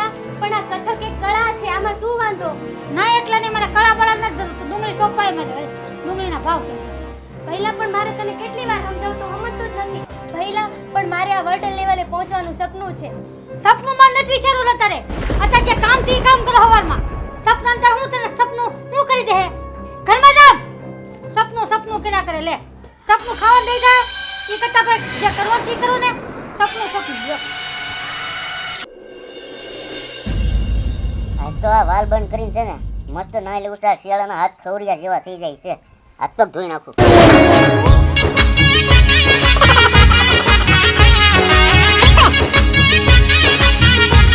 ભઈલા પણ આ કથક એક કળા છે, આમાં શું વાંધો? ના એકલા ને મને કળા બળા નથી જરૂર, ડુંગળી સોપાય મને, ડુંગળીના ભાવ છે. ભઈલા પણ મારે તને કેટલી વાર સમજાવું તો સમજતું જ નથી. ભઈલા પણ મારે આ વર્લ્ડ લેવલે પહોંચવાનું સપનું છે. સપનું માં નથી વિચારવું લે તારે, અત્યારે જે કામ છે એ કામ કરો હવારમાં. સપના અંતર હું તને સપનું હું કરી દે ઘરમાં જામ, સપનું કર્યા કરે. લે સપનું ખાવાનું દઈ દે, એ કરતા ભાઈ જે કરવાનું છે કરો ને. સપનું લ્યો. આજ તો આ વાલ બંધ કરીને છે ને મસ્ત નાઈ લેવું છે. શિયાળાના હાથ ખવડિયા જેવા થઈ જાય છે. હાથ પગ ધોઈ નાખું.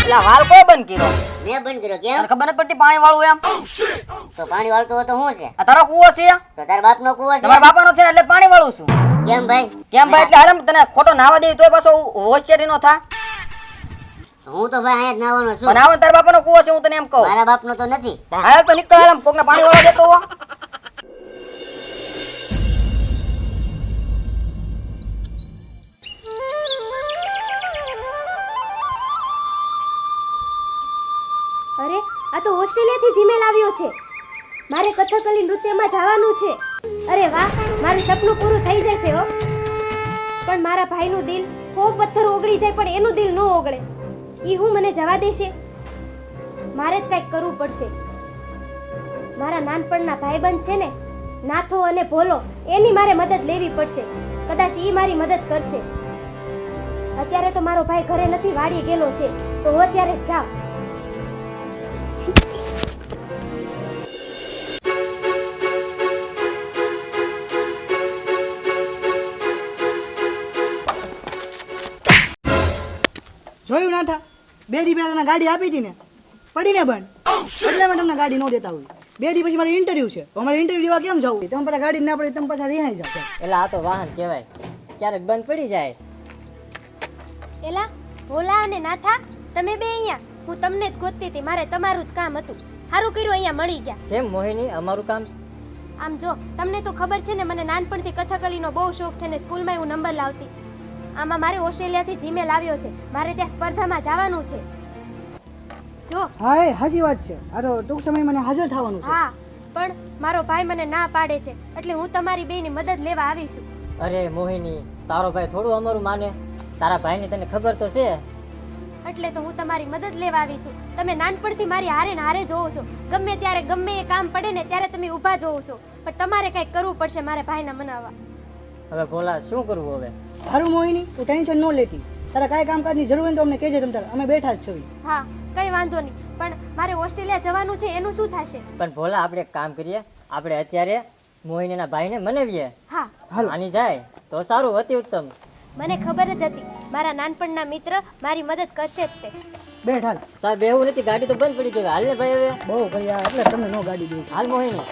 એલા વાલ કોઈ બંધ કર્યો? મેં બંધ કર્યો. કેમ? તને ખબર નથી પડતી પાણી વાળું એમ? તો પાણી વાળતો હોય તો શું છે? આ તારો કૂવો છે? તો તારા બાપનો કૂવો છે? તમારા બાપાનો છે ને એટલે પાણી વાળું છું. કેમ ભાઈ? એટલે હાલમ તને ખોટો નાવા દે તોય પાછો હોશિયારી નો થા. હું તો ભાઈ અહીંયા જ નાવાનો છું. પણ આવો તારા બાપાનો કૂવો છે હું તને એમ કહું. મારા બાપનો તો નથી. હાલ તો નીકળ, હાલમ કોકને પાણી વાળવા દેતો હો. અરે આ તો ઓસ્ટ્રેલિયાથી જીમેલ આવ્યો છે. મારે કથકલી નૃત્યમાં જવાનું છે. અરે વાહ, મારું સપનું પૂરું થઈ જશે હો. પણ મારા ભાઈનું દિલ 100 પથ્થર ઓગળી જાય પણ એનું દિલ ન ઓગળે. ઈ હું મને જવા દેશે? મારે જ કંઈક કરવું પડશે. મારા નાનપણના ભાઈબંધ છે ને નાથો અને ભોલો, એની મારે મદદ લેવી પડશે. કદાચ ઈ મારી મદદ કરશે. અત્યારે તો મારો ભાઈ ઘરે નથી, વાડી ગયેલો છે, તો હું અત્યારે જ જાઉં. જોયું ના થા 2 દી પહેલા ગાડી આપી હતી ને, પડીને બંધ, એટલે અમે તમને ગાડી ન દેતા હોય. 2 દી પછી મારે ઇન્ટરવ્યુ છે, તો અમારે ઇન્ટરવ્યુ દેવા કેમ જવું? તમે પેલા ગાડી ના પડે, તમે પાછા રિહાઈ જાવ. એટલે આ તો વાહન કહેવાય, ક્યારેક બંધ પડી જાય. એલા ભોલા અને નાથા, તમે બે અહીંયા. હું તમને જ ગોતતી હતી, મારે તમારું જ કામ હતું. સારું કર્યું અહીંયા મળી ગયા. કેમ મોહિની, અમારું કામ? આમ જો, તમને તો ખબર છે ને મને નાનપણથી કથકલીનો બહુ શોખ છે ને સ્કૂલમાં હું નંબર લાવતી. આમાં મારે ઓસ્ટ્રેલિયાથી જીમેલ આવ્યો છે, મારે ત્યાં સ્પર્ધામાં જવાનું છે. જો હા એ હાચી વાત છે. આ તો ટૂંક સમયમાં મને હાજર થવાનું છે. હા, પણ મારો ભાઈ મને ના પાડે છે, એટલે હું તમારી બેની મદદ લેવા આવી છું. અરે મોહિની, તારો ભાઈ થોડું અમારું માને? તારા ભાઈની તને ખબર તો છે. એટલે તો હું તમારી મદદ લેવા આવી છું. તમે નાનપણથી મારી હારે ને હારે જોવો છો. ગમે ત્યારે ગમે એ કામ પડે ને ત્યારે તમે ઊભા જોવો છો. પણ તમારે કંઈક કરવું પડશે મારે ભાઈને મનાવવા. હવે ભોલા શું કરવું હવે? સારું મોહિની, તું ટેન્શન ન લેતી. તારા કાંઈ કામકાજની જરૂર હોય તો અમને કહેજે. તમ તારે અમે બેઠા જ છીએ. હા, કંઈ વાંધો નહીં. પણ મારે ઓસ્ટ્રેલિયા જવાનું છે, એનું શું થશે? પણ ભોલા આપણે એક કામ કરીએ, આપણે અત્યારે મોહિનીના ભાઈને મનાવીએ. હા, આની જાય તો સારું, અતિ ઉત્તમ. મને ખબર જ હતી મારા નાનપણના મિત્ર મારી મદદ કરશે જ તે. બેઠ હાલ. સર બેહું નથી, ગાડી તો બંધ પડી ગઈ. હાલ ને ભાઈ હવે. બહુ કર્યા એટલે તમને નો ગાડી દઉં. હાલ મોહિની.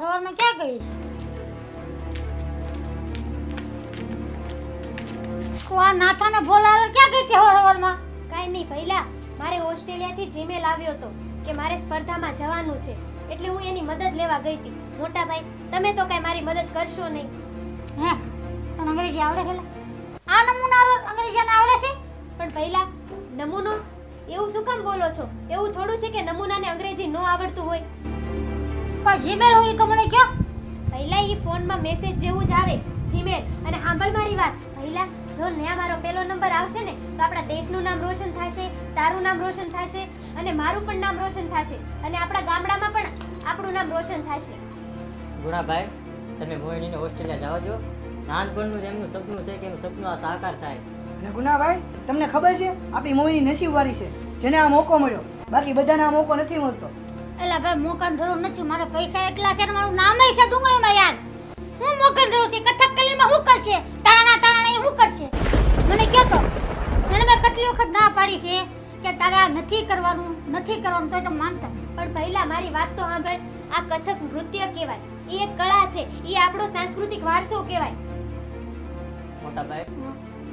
હવારમાં ક્યાં ગઈ છે? આ નાથાને બોલાવે ક્યાં ગઈ હતી હવારમાં? કાંઈ નહીં ભઈલા, મારે ઓસ્ટ્રેલિયાથી જીમેલ આવ્યો હતો કે મારે સ્પર્ધામાં જવાનું છે, એટલે હું એની મદદ લેવા ગઈ હતી. મોટા ભાઈ, તમે તો કાંઈ મારી મદદ કરશો નહીં. હે, તને અંગ્રેજી આવડે છે? આ નમૂના અંગ્રેજીને આવડે છે? પણ ભઈલા, નમૂનો એવું શું કામ બોલો છો? એવું થોડું છે કે નમૂનાને અંગ્રેજી ન આવડતું હોય. પણ જીમેલ હોય તો મને કહો. ભઈલા, એ ફોનમાં મેસેજ જેવું જ આવે, જીમેલ. અને સાંભળ મારી વાત ભઈલા, જો ન્યા મારો પહેલો નંબર આવશે ને તો આપણા દેશનું નામ રોશન થશે, તારું નામ રોશન થશે, અને મારું પણ નામ રોશન થશે, અને આપણા ગામડામાં પણ આપણું નામ રોશન થશે. ગુણાભાઈ, તમે મોહિનીને ઓસ્ટ્રેલિયા જવા દો. નાનપણનું એમનું સપનું છે કે એનું સપનું આ સાકાર થાય. અને ગુનાભાઈ, તમને ખબર છે આપણી મોહિની નસીબવાળી છે જેને આ મોકો મળ્યો. બાકી બધાને આ મોકો નથી મળતો. એલા ભાઈ, મોકાની જરૂર નથી. મારે પૈસા એટલા છે ને મારું નામ છે ડુંગળીમાં યાર. હું મોકાની જરૂર છે? કથકલીમાં શું કરશે? તાણા શું કરશે? મને કહો તો. એને મેં કેટલી વખત ના પાડી છે કે તારા નથી કરવાનું તોય તો માનતા. પણ ભઈલા, મારી વાત તો સાંભળ. આ કથક નૃત્ય કહેવાય, એ એક કળા છે, એ આપણો સાંસ્કૃતિક વારસો કહેવાય. મોટા ભાઈ,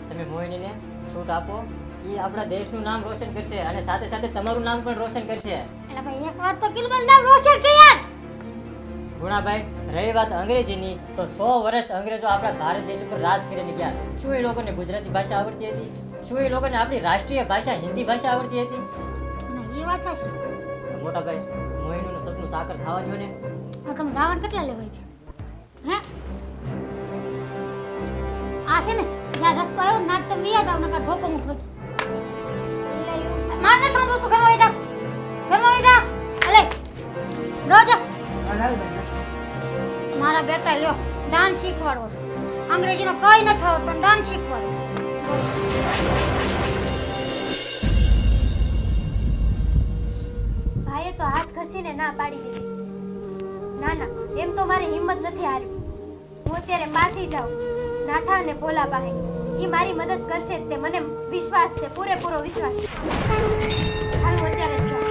તમે મોહિનીને છૂટ આપો, એ આપણા દેશનું નામ રોશન કરશે અને સાથે સાથે તમારું નામ પણ રોશન કરશે. એટલે ભાઈ એક વાત તો કિલબલ નામ રોશન છે યાર. ગુણાભાઈ, રહી વાત અંગ્રેજીની, તો 100 વર્ષ અંગ્રેજો આપણા ભારત દેશ ઉપર રાજ કરીને ગયા. શું એ લોકોને ગુજરાતી ભાષા આવડતી હતી? શું એ લોકોને આપણી રાષ્ટ્રીય ભાષા હિન્દી ભાષા આવડતી હતી? અને એ વાત છે. મોટા ભાઈ, મોહિનીનું સપનું સાકર થવા દો ને. તમે સાવન કેટલા લેવાય છે હે? આ છે ને જ્યાં રસ્તો આવ્યો ના તમે યાદ આવ નકર ઢોકો હું ઠોકી. માર ન થાંભો તું ઘરમાં વઈ જા. ઘરમાં વઈ જા. અલે રોજો હાલ હાલ ભાઈ મારા બેટા લ્યો દાન શીખવાડો છે. અંગ્રેજીમાં કઈ ન થવું પણ દાન શીખવાડો. ભાઈએ તો હાથ ઘસીને ના પાડી દીધી. ના ના, એમ તો મારી હિંમત નથી હારી. હું અત્યારે પાછી જાઉં નાથા અને ભોલા પાસે. એ મારી મદદ કરશે જ, તે મને વિશ્વાસ છે, પૂરેપૂરો વિશ્વાસ છે. હાલ હું અત્યારે જ જાઉં.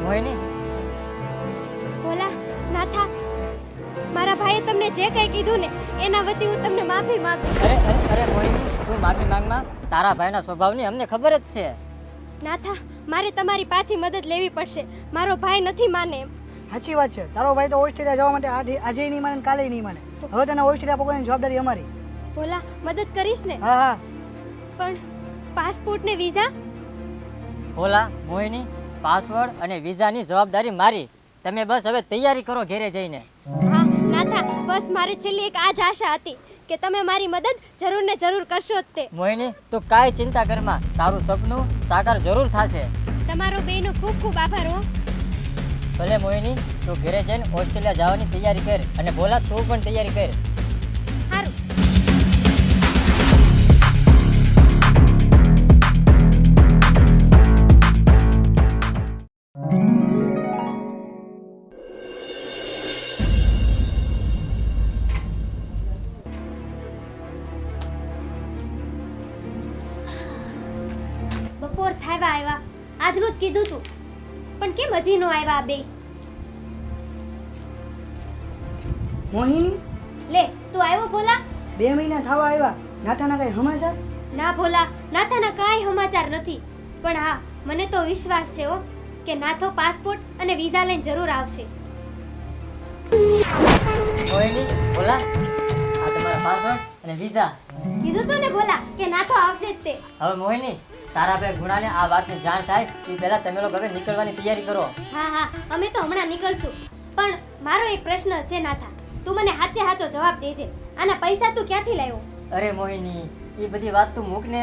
મોહિની, ભોલા, નાથા, મારા ભાઈએ તમને જે કંઈ કીધું ને એના વતી હું તમને માફી માંગુ. અરે મોહિની, તું માફી માંગમાં. તારા ભાઈના સ્વભાવની અમને ખબર જ છે. નાથા, મારે તમારી પાછી મદદ લેવી પડશે. મારો ભાઈ નથી માને એમ. સાચી વાત છે. તારો ભાઈ તો ઓસ્ટ્રેલિયા જવા માટે આજે નહીં માને ને કાલે નહીં માને. હવે તને ઓસ્ટ્રેલિયા પકડવાની જવાબદારી અમારી. ભોલા, મદદ કરીશ ને? હા હા પણ પાસપોર્ટ ને વિઝા? ભોલા, મોહિની, પાસવર્ડ અને વિઝાની જવાબદારી મારી. તમે બસ હવે તૈયારી કરો ઘેરે જઈને. હા નાથા, બસ મારી છેલ્લી એક આ જ આશા હતી કે તમે મારી મદદ જરૂર ને જરૂર કરશો જ તે. મોહિની, તું કાંઈ ચિંતા કરમાં. તારું સપનું સાકાર જરૂર થશે. તમારો બેયનો ખૂબ ખૂબ આભાર હો. ભલે મોહિની, તું ઘરે જઈને ઓસ્ટ્રેલિયા જવાની તૈયારી કર અને ભોલા તું પણ તૈયારી કર. સારું. બપોર થાવા આવ્યા. આજનું જ કીધું તું, પણ કેમ હજી નો આવ્યા આ બે? મોહિની, લે, તું આવ્યો ભોલા? 2 મહિના થવા આવ્યા. નાથાના કઈ સમાચાર? ના ભોલા, નાથાના કાંઈ સમાચાર નથી. પણ હા, મને તો વિશ્વાસ છે હો કે નાથો પાસપોર્ટ અને વિઝા લઈને જરૂર આવશે. મોહિની, ભોલા, આ તમારા પાસવર્ડ અને વિઝા. કીધું તું ને ભોલા કે નાથો આવશે જ તે. હવે મોહિની, તારા ભાઈ ગુણાને આ વાતની જાણ થાય એ પહેલા તમે લોકો હવે નીકળવાની તૈયારી કરો. હા હા, અમે તો હમણાં નીકળશું. પણ મારો એક પ્રશ્ન છે નાથા, તું મને સાચે સાચો જવાબ દેજે. આના પૈસા તું ક્યાંથી લાવ્યો? અરે મોહિની, એ બધી વાત તું મૂક ને.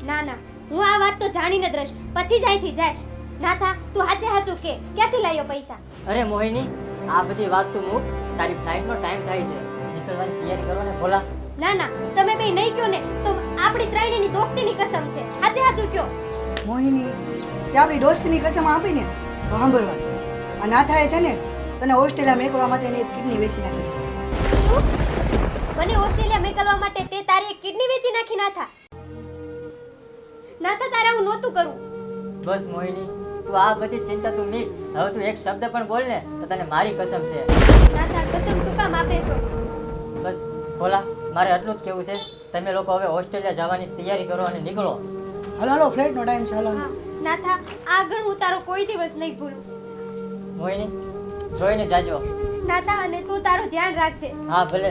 ના ના, હું આ વાત તો જાણીને જ રહીશ, પછી જ અહીંથી જાઈશ. નાથા, તું સાચે સાચું કે ક્યાંથી લાવ્યો પૈસા? અરે મોહિની, આ બધી વાત તું મૂક. તારી ફ્લાઇટનો ટાઈમ થાય છે, નીકળવાની તૈયારી કરો ને ભોલા. ના ના, તમે બે નહીં કહો ને તો આપણી ત્રણેયની દોસ્તીની કસમ છે. સાચે સાચું કયો. મોહિની, તે આપણી દોસ્તીની કસમ આપીને તો સાંભળવા. આ નાથાએ છે ને તને ઓસ્ટ્રેલિયા મેકવા માટે એની એક કિડની વેચી નાખી છે. શું? મને ઓસ્ટ્રેલિયા મોકલવા માટે તે તારી એક કિડની વેચી નાખી? નાથા, નાથા, તારે હું નહોતું કરવું. બસ મોહિની, તું આ બધી ચિંતા તું મીક. હવે તું એક શબ્દ પણ બોલ ને તો તને મારી કસમ છે. નાથા, કસમ શું કામ આપે છો? બસ ભોલા, મારે એટલું જ કહેવું છે. તમે લોકો હવે ઓસ્ટ્રેલિયા જવાની તૈયારી કરો અને નીકળો. હાલો હાલો, ફ્લાઇટનો ટાઈમ છે. હાલો હા નાથા, આગળ હું તારો કોઈ દિવસ નહીં ભૂલું. મોહિની, જોઈને જાજો. નાથા, અને તું તારું ધ્યાન રાખજે. હા ભલે.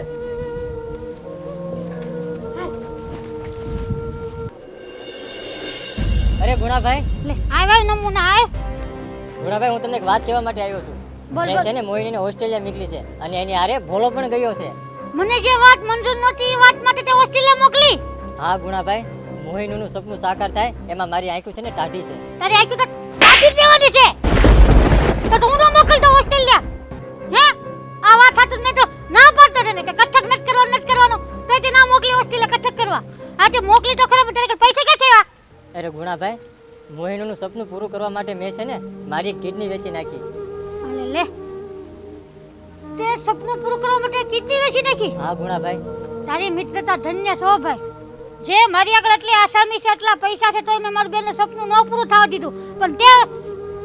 અરે ગુણાભાઈ, લે આવ્યો નમૂના આય. ગુણાભાઈ, હું તમને એક વાત કહેવા માટે આવ્યો છું. બોલ, મેં બોલ. છે ને મોહિનીને ઓસ્ટ્રેલિયા મોકલી છે અને એની હારે ભોલો પણ ગયો છે. મને જે વાત મંજૂર નહોતી એ વાત માટે તે ઓસ્ટ્રેલિયા મોકલી. હા ગુણાભાઈ, મોહિનીનું સપનું સાકાર થાય એમાં મારી આંખો છે ને ટાઢી છે. તારી આખી તો કાઢી દેવાની છે. તો હું ન મોકલતો ઓસ્ટ્રેલિયા. હે આ વાત હતું નહીં તો ના પાડતો તને કે કથક નથી કરવાનું નથી કરવાનું તો તે ના મોકલી ઓસ્ટ્રેલિયા કથક કરવા. આજે મોકલી તો ખરા પણ તારે પૈસા ક્યાં થયા? અરે ગુણાભાઈ, મોહિનીનું સપનું પૂરું કરવા માટે મેં છે ને મારી કિડની વેચી નાખી. અલે લે તે સપનું પૂરું કરવા માટે કિડની વેચી નાખી? હા ગુણાભાઈ, તારી મિત્રતા ધન્ય છો ભાઈ. જે મારી આગળ એટલી આસામી છે, એટલા પૈસા છે, તોય મેં મારું બેનનું સપનું ન પૂરું થવા દીધું. પણ તે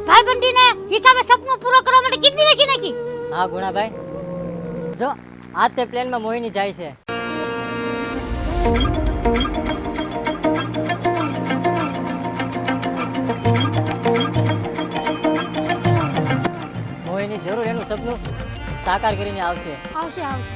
ભાઈબંધીને હિસાબે સપનું પૂરું કરવા માટે કિડની વેચી નાખી. હા ગુણાભાઈ, જો આ તે પ્લેનમાં મોહિની જાય છે. મોહિની જરૂર એનું સપનું સાકાર કરીને આવશે. આવશે આવશે.